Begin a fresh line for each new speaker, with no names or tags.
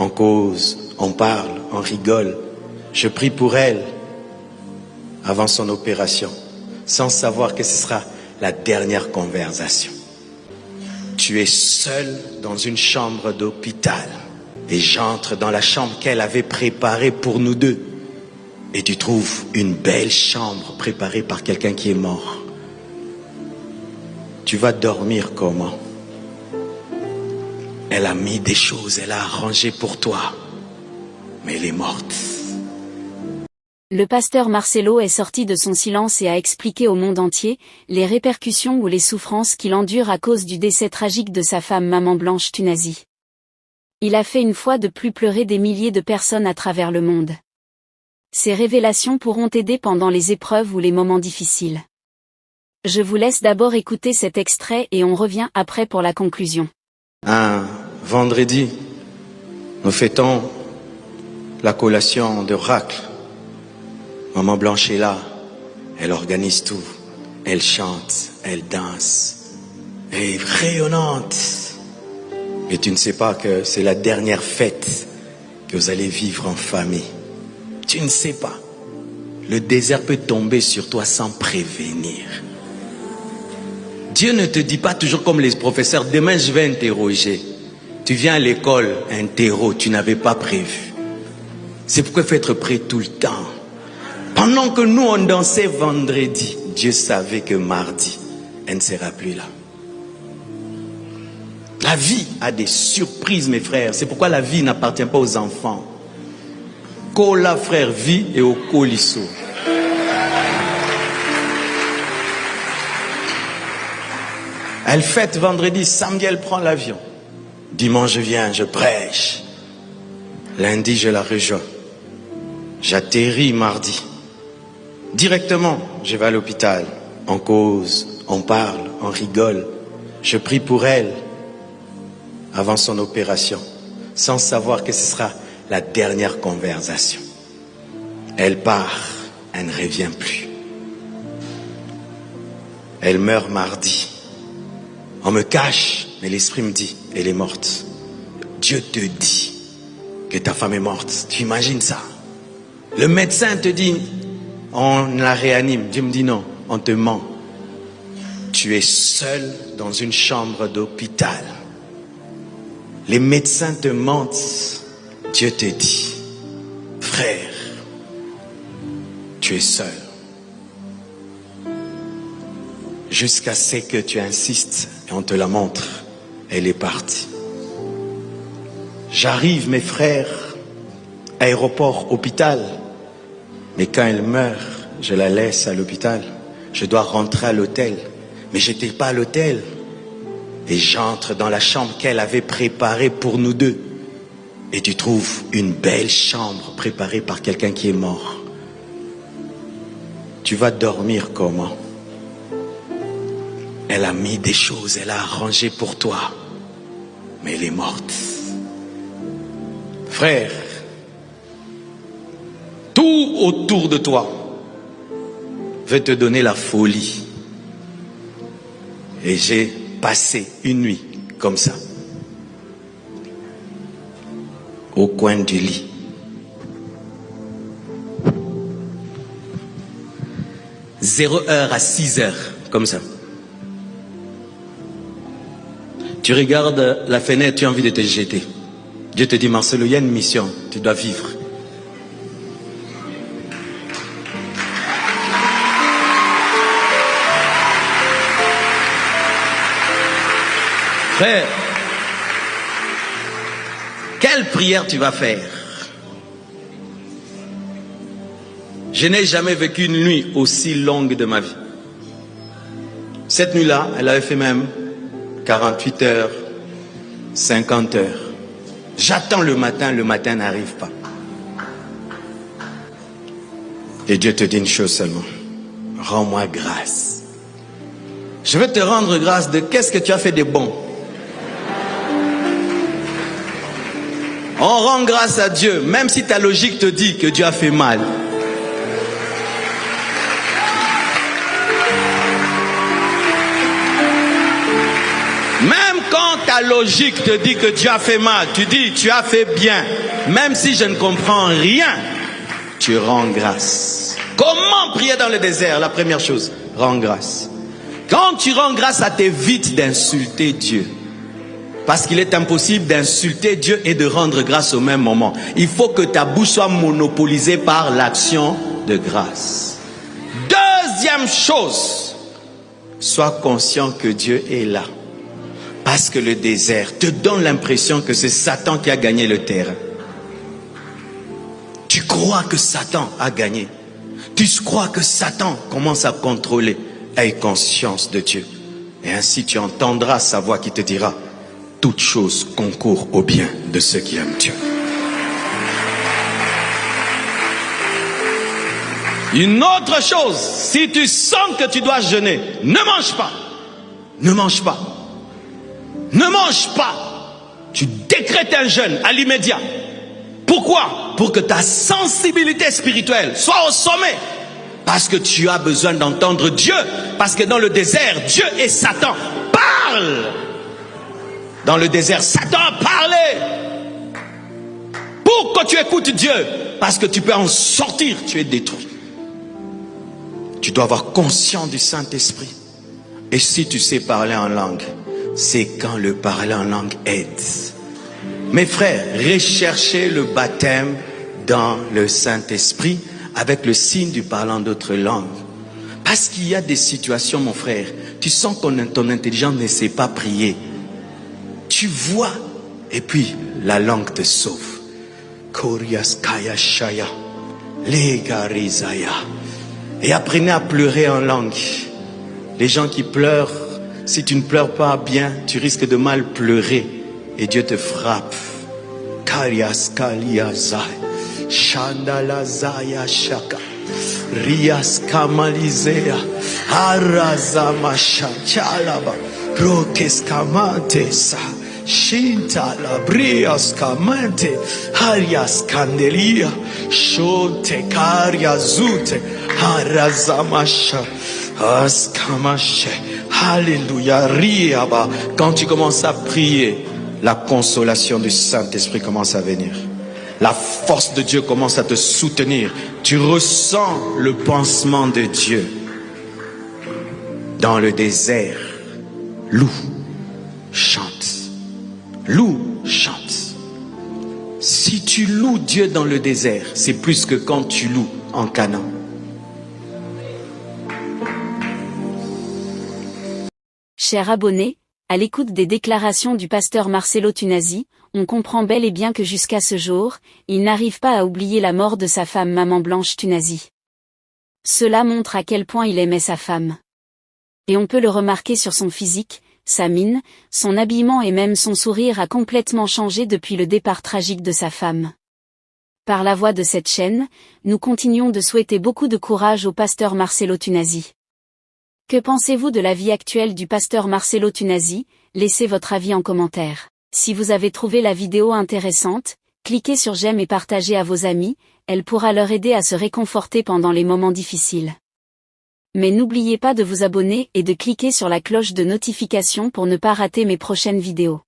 On cause, on parle, on rigole. Je prie pour elle avant son opération, sans savoir que ce sera la dernière conversation. Tu es seul dans une chambre d'hôpital et j'entre dans la chambre qu'elle avait préparée pour nous deux. Et tu trouves une belle chambre préparée par quelqu'un qui est mort. Tu vas dormir comment? Elle a mis des choses, elle a arrangé pour toi, mais elle est morte.
Le pasteur Marcelo est sorti de son silence et a expliqué au monde entier les répercussions ou les souffrances qu'il endure à cause du décès tragique de sa femme Maman Blanche Tunazi. Il a fait une fois de plus pleurer des milliers de personnes à travers le monde. Ces révélations pourront aider pendant les épreuves ou les moments difficiles. Je vous laisse d'abord écouter cet extrait et on revient après pour la conclusion.
Un vendredi, nous fêtons la collation de Racle. Maman Blanche est là, elle organise tout, elle chante, elle danse, elle est rayonnante. Et tu ne sais pas que c'est la dernière fête que vous allez vivre en famille. Tu ne sais pas. Le désert peut tomber sur toi sans prévenir. Dieu ne te dit pas toujours comme les professeurs, demain je vais interroger. Tu viens à l'école, interro, tu n'avais pas prévu. C'est pourquoi il faut être prêt tout le temps. Pendant que nous on dansait vendredi, Dieu savait que mardi, elle ne sera plus là. La vie a des surprises, mes frères. C'est pourquoi la vie n'appartient pas aux enfants. Kola frère vit et au colisso. Elle fête vendredi, samedi elle prend l'avion. Dimanche je viens, je prêche. Lundi je la rejoins. J'atterris mardi. Directement, je vais à l'hôpital. On cause, on parle, on rigole. Je prie pour elle avant son opération, sans savoir que ce sera la dernière conversation. Elle part, elle ne revient plus. Elle meurt mardi. On me cache, mais l'esprit me dit, elle est morte. Dieu te dit que ta femme est morte. Tu imagines ça? Le médecin te dit, on la réanime. Dieu me dit non, on te ment. Tu es seul dans une chambre d'hôpital. Les médecins te mentent. Dieu te dit, frère, tu es seul. Jusqu'à ce que tu insistes et on te la montre. Elle est partie. J'arrive, mes frères, aéroport, hôpital. Mais quand elle meurt, je la laisse à l'hôpital. Je dois rentrer à l'hôtel. Mais je n'étais pas à l'hôtel. Et j'entre dans la chambre qu'elle avait préparée pour nous deux. Et tu trouves une belle chambre préparée par quelqu'un qui est mort. Tu vas dormir comment? Elle a mis des choses, elle a arrangé pour toi. Mais elle est morte. Frère, tout autour de toi veut te donner la folie. Et j'ai passé une nuit comme ça, au coin du lit. Zéro heure à 6 heures, comme ça. Tu regardes la fenêtre, tu as envie de te jeter. Dieu te dit, Marcelo, il y a une mission, tu dois vivre. Frère, quelle prière tu vas faire? Je n'ai jamais vécu une nuit aussi longue de ma vie. Cette nuit-là, elle avait fait même 48 heures, 50 heures. J'attends le matin n'arrive pas. Et Dieu te dit une chose seulement. Rends-moi grâce. Je vais te rendre grâce de qu'est-ce que tu as fait de bon. On rend grâce à Dieu, même si ta logique te dit que Dieu a fait mal. Même quand ta logique te dit que tu as fait mal, tu dis tu as fait bien, même si je ne comprends rien, tu rends grâce. Comment prier dans le désert? La première chose, rends grâce. Quand tu rends grâce, ça t'évite d'insulter Dieu. Parce qu'il est impossible d'insulter Dieu et de rendre grâce au même moment. Il faut que ta bouche soit monopolisée par l'action de grâce. Deuxième chose, sois conscient que Dieu est là. Parce que le désert te donne l'impression que c'est Satan qui a gagné le terrain. Tu crois que Satan a gagné. Tu crois que Satan commence à contrôler. Aie conscience de Dieu. Et ainsi tu entendras sa voix qui te dira: toute chose concourt au bien de ceux qui aiment Dieu. Une autre chose, si tu sens que tu dois jeûner, ne mange pas. Ne mange pas. Ne mange pas. Tu décrètes un jeûne à l'immédiat. Pourquoi? Pour que ta sensibilité spirituelle soit au sommet. Parce que tu as besoin d'entendre Dieu. Parce que dans le désert, Dieu et Satan parlent. Dans le désert, Satan a parlé. Pourquoi tu écoutes Dieu? Parce que tu peux en sortir, tu es détruit. Tu dois avoir conscience du Saint-Esprit. Et si tu sais parler en langue, c'est quand le parler en langue aide. Mes frères, recherchez le baptême dans le Saint-Esprit avec le signe du parlant d'autres langues. Parce qu'il y a des situations, mon frère, tu sens que ton intelligence ne sait pas prier. Tu vois, et puis la langue te sauve. Koriaskaya Shaya, Legarizaya. Et apprenez à pleurer en langue. Les gens qui pleurent, si tu ne pleures pas bien, tu risques de mal pleurer. Et Dieu te frappe. Kariaskaliazai, Shandalazaya Shaka, Riaskamalizea, Arazamasha Chalaba, Rokeskamantesa. Shinta la brias kamante, harias candelia, shonte caria zute, harazamasha, askamashe, alléluia, riaba. Quand tu commences à prier, la consolation du Saint-Esprit commence à venir. La force de Dieu commence à te soutenir. Tu ressens le pansement de Dieu. Dans le désert, loue, chante. Loue, chante. Si tu loues Dieu dans le désert, c'est plus que quand tu loues en Canaan.
Chers abonnés, à l'écoute des déclarations du pasteur Marcelo Tunasi, on comprend bel et bien que jusqu'à ce jour, il n'arrive pas à oublier la mort de sa femme Maman Blanche Tunasi. Cela montre à quel point il aimait sa femme. Et on peut le remarquer sur son physique. Sa mine, son habillement et même son sourire a complètement changé depuis le départ tragique de sa femme. Par la voix de cette chaîne, nous continuons de souhaiter beaucoup de courage au pasteur Marcelo Tunasi. Que pensez-vous de la vie actuelle du pasteur Marcelo Tunasi? Laissez votre avis en commentaire. Si vous avez trouvé la vidéo intéressante, cliquez sur j'aime et partagez à vos amis, elle pourra leur aider à se réconforter pendant les moments difficiles. Mais n'oubliez pas de vous abonner et de cliquer sur la cloche de notification pour ne pas rater mes prochaines vidéos.